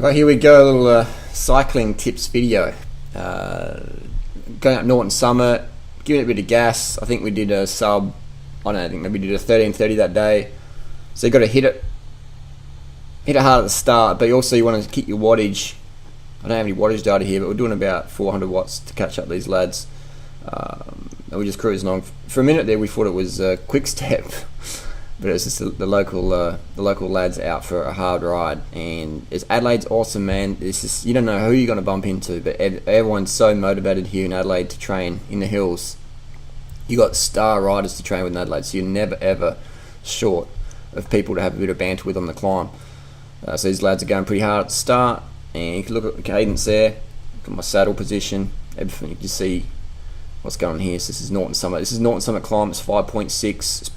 Right, here we go, a little cycling tips video. Going up Norton Summit, giving it a bit of gas. I think we did a sub, I don't know, I think maybe we did a 13:30 that day. So you got to hit it hard at the start, but you want to keep your wattage. I don't have any wattage data here, but we're doing about 400 watts to catch up these lads. And we're just cruising on. For a minute there, we thought it was Quick Step, but it's just the local lads out for a hard ride. And Adelaide's awesome, man. It's just, you don't know who you're going to bump into, but everyone's so motivated here in Adelaide to train in the hills. You got star riders to train with in Adelaide, so you're never ever short of people to have a bit of banter with on the climb. So these lads are going pretty hard at the start, and you can look at the cadence there. Look at my saddle position, everything. You can see what's going on here. So this is Norton Summit. This is Norton Summit climb. It's 5.6. It's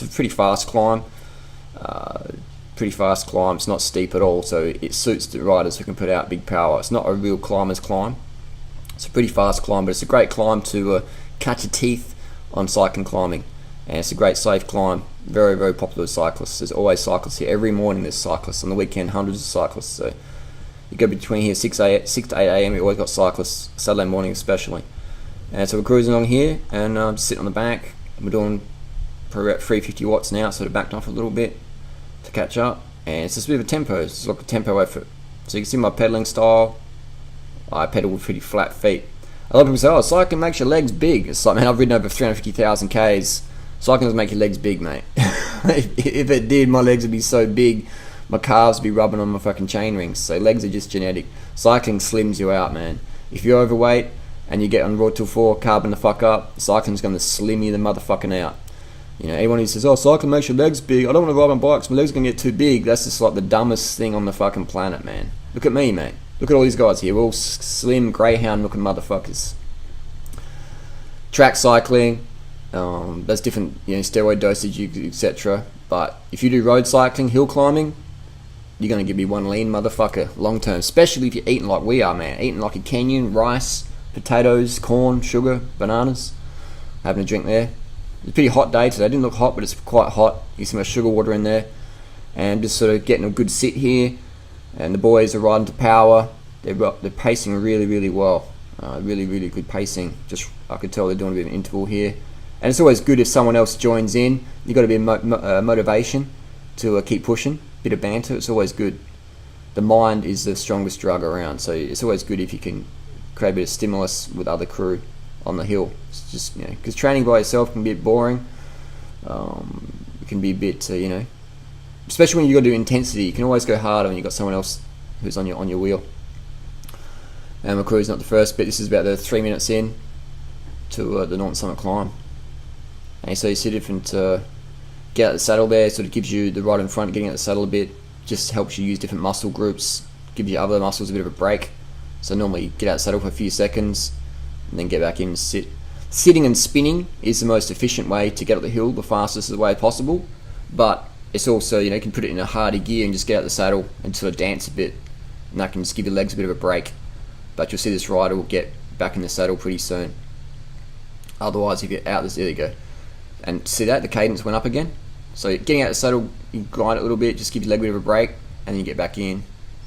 a pretty fast climb. Pretty fast climb. It's not steep at all, so it suits the riders who can put out big power. It's not a real climber's climb. It's a pretty fast climb, but it's a great climb to cut your teeth on cycling climbing. And it's a great safe climb. Very, very popular with cyclists. There's always cyclists here. Every morning there's cyclists. On the weekend, hundreds of cyclists. So you go between here 6 to 8 a.m. You've always got cyclists, Saturday morning especially. And so we're cruising along here, and just sitting on the back. We're doing probably about 350 watts now, sort of backed off a little bit to catch up. And it's just a bit of a tempo. It's like a tempo effort. So you can see my pedaling style. I pedal with pretty flat feet. A lot of people say, oh, cycling makes your legs big. It's like, man, I've ridden over 350,000 Ks. Cycling doesn't make your legs big, mate. If it did, my legs would be so big, my calves would be rubbing on my fucking chain rings. So legs are just genetic. Cycling slims you out, man. If you're overweight and you get on Road 4, carbon the fuck up, cycling's going to slim you the motherfucking out. You know, anyone who says, oh, cycling makes your legs big, I don't want to ride on bikes, my legs are going to get too big, that's just like the dumbest thing on the fucking planet, man. Look at me, mate. Look at all these guys here. We're all slim, greyhound looking motherfuckers. Track cycling, there's different, steroid dosage, etc. But if you do road cycling, hill climbing, you're going to be one lean motherfucker long term. Especially if you're eating like we are, man. Eating like a Kenyan, rice, potatoes, corn, sugar, bananas. Having a drink there. It's a pretty hot day today. It didn't look hot, but it's quite hot. You can see my sugar water in there. And just sort of getting a good sit here. And the boys are riding to power. They're pacing really, really well. Really, really good pacing. I could tell they're doing a bit of an interval here. And it's always good if someone else joins in. You've got a bit of motivation to keep pushing. Bit of banter. It's always good. The mind is the strongest drug around. So it's always good if you can create a bit of stimulus with other crew on the hill. It's just, because training by yourself can be a bit boring. It can be a bit, especially when you've got to do intensity. You can always go harder when you've got someone else who's on your wheel. And my crew's not the first bit. This is about the 3 minutes in to the Norton Summit climb. And so you see different, get out of the saddle there, sort of gives you the ride in front, getting out of the saddle a bit, just helps you use different muscle groups, gives you other muscles a bit of a break. So normally you get out of the saddle for a few seconds, and then get back in and sit. Sitting and spinning is the most efficient way to get up the hill, the fastest way possible, but it's also, you can put it in a harder gear and just get out of the saddle and sort of dance a bit, and that can just give your legs a bit of a break. But you'll see this rider will get back in the saddle pretty soon. Otherwise, if you're out, there you go. And see that? The cadence went up again. So getting out of the saddle, you glide it a little bit, just give your leg a bit of a break, and then you get back in,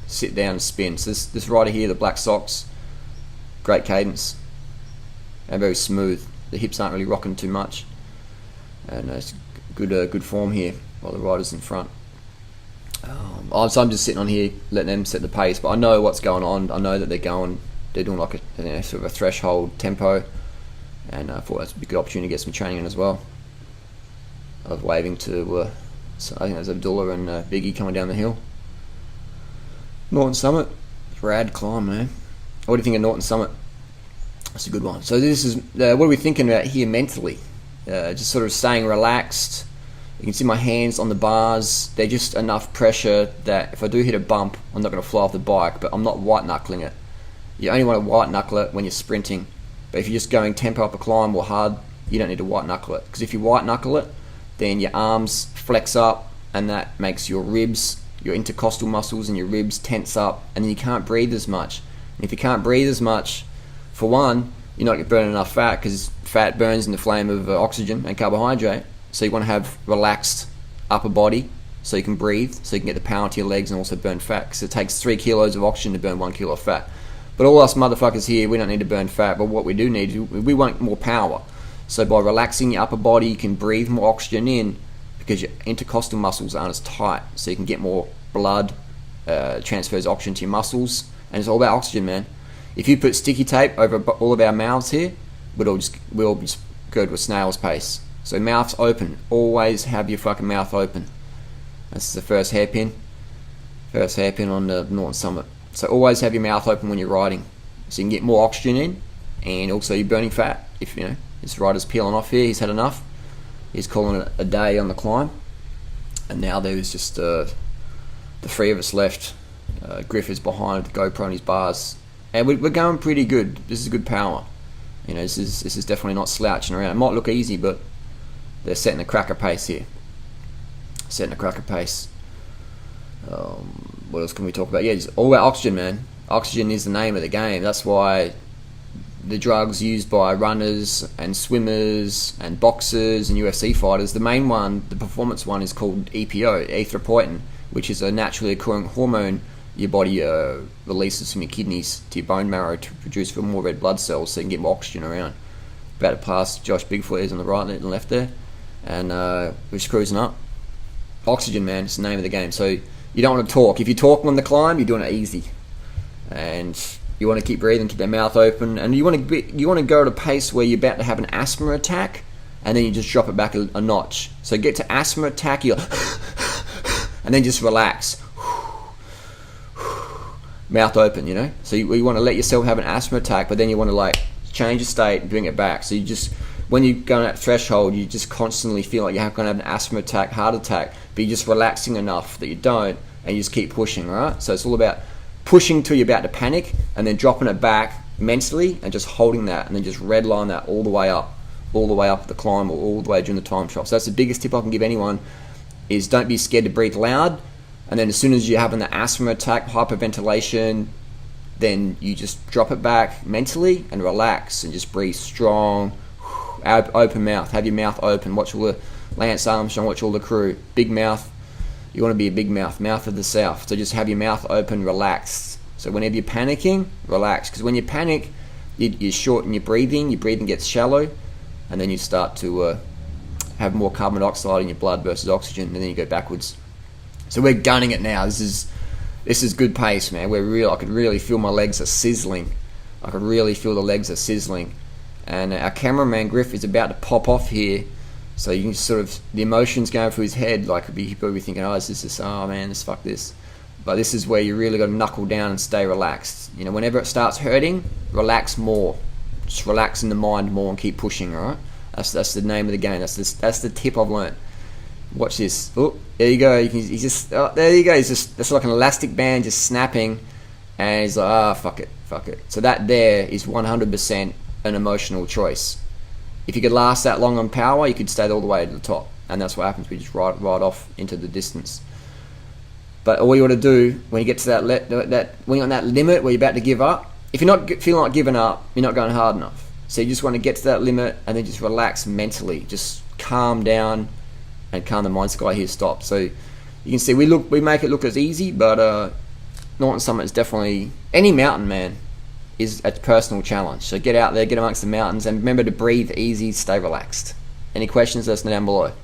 sit down and spin. So this rider here, the black socks, great cadence, and very smooth. The hips aren't really rocking too much. And it's good form here while the rider's in front. So I'm just sitting on here, letting them set the pace, but I know what's going on. I know that they're doing like a sort of a threshold tempo, and I thought that's a good opportunity to get some training in as well. I was waving to, so I think there's Abdullah and Biggie coming down the hill. Norton Summit, rad climb, man. What do you think of Norton Summit? That's a good one. So this is, what are we thinking about here mentally? Just sort of staying relaxed. You can see my hands on the bars. They're just enough pressure that if I do hit a bump, I'm not going to fly off the bike, but I'm not white knuckling it. You only want to white knuckle it when you're sprinting. But if you're just going tempo up a climb or hard, you don't need to white knuckle it. Because if you white knuckle it, then your arms flex up, and that makes your ribs, your intercostal muscles and your ribs tense up, and then you can't breathe as much. And if you can't breathe as much, for one, you're not going to burn enough fat, because fat burns in the flame of oxygen and carbohydrate. So you want to have relaxed upper body so you can breathe, so you can get the power into your legs and also burn fat, because it takes 3 kilos of oxygen to burn 1 kilo of fat. But all us motherfuckers here, we don't need to burn fat, but what we do need, we want more power. So by relaxing your upper body, you can breathe more oxygen in, because your intercostal muscles aren't as tight, so you can get more blood, transfers oxygen to your muscles, and it's all about oxygen, man. If you put sticky tape over all of our mouths here, we'll just go to a snail's pace. So mouth's open. Always have your fucking mouth open. This is the first hairpin on the Norton Summit. So always have your mouth open when you're riding, so you can get more oxygen in, and also you're burning fat. If you know this rider's peeling off here, he's had enough. He's calling it a day on the climb, and now there's just the 3 of us left. Griff is behind the GoPro and his bars, and we're going pretty good. This is good power. You know, this is definitely not slouching around. It might look easy, but they're setting a cracker pace here. Setting a cracker pace. What else can we talk about? Yeah, it's all about oxygen, man. Oxygen is the name of the game. That's why the drugs used by runners and swimmers and boxers and UFC fighters, the main one, the performance one, is called EPO, erythropoietin, which is a naturally occurring hormone your body releases from your kidneys to your bone marrow to produce more red blood cells, so you can get more oxygen around. About to pass Josh Bigfoot is on the right and left there, and we're just cruising up. Oxygen, man, it's the name of the game. So you don't want to talk. If you're talking on the climb, you're doing it easy, and you want to keep breathing, keep that mouth open, and you want to go at a pace where you're about to have an asthma attack, and then you just drop it back a notch. So get to asthma attack, you and then just relax. Mouth open, you know. So you want to let yourself have an asthma attack, but then you want to like change your state and bring it back. So you just, when you go on that threshold, you just constantly feel like you're going to have an asthma attack, heart attack, but you're just relaxing enough that you don't, and you just keep pushing, right? So it's all about pushing till you're about to panic, and then dropping it back mentally, and just holding that, and then just redline that all the way up the climb, or all the way during the time trial. So that's the biggest tip I can give anyone, is don't be scared to breathe loud. And then as soon as you're having the asthma attack, hyperventilation, then you just drop it back mentally and relax and just breathe strong, open mouth. Have your mouth open. Watch all the Lance Armstrong, watch all the crew. Big mouth. You want to be a big mouth, mouth of the South. So just have your mouth open, relaxed. So whenever you're panicking, relax. Because when you panic, you shorten your breathing gets shallow, and then you start to have more carbon dioxide in your blood versus oxygen, and then you go backwards. So we're gunning it now. This is good pace, man. I could really feel my legs are sizzling. I could really feel the legs are sizzling. And our cameraman Griff is about to pop off here. So you can sort of, the emotions going through his head, like he'd probably be thinking, oh man, fuck this. But this is where you really got to knuckle down and stay relaxed. You know, whenever it starts hurting, relax more. Just relax in the mind more and keep pushing, alright? That's the name of the game. That's the tip I've learnt. Watch this. Oh, there you go. He's just, there you go. He's just, that's like an elastic band just snapping, and he's like, fuck it. So that there is 100% an emotional choice. If you could last that long on power, you could stay all the way to the top, and that's what happens. We just ride off into the distance. But all you want to do when you get to that when you're on that limit where you're about to give up, if you're not feeling like giving up, you're not going hard enough. So you just want to get to that limit and then just relax mentally, just calm down. And calm the mind. Sky here stopped. So you can see we make it look as easy, but Norton Summit is definitely, any mountain, man, is a personal challenge. So get out there, get amongst the mountains, and remember to breathe easy, stay relaxed. Any questions? Let us know down below.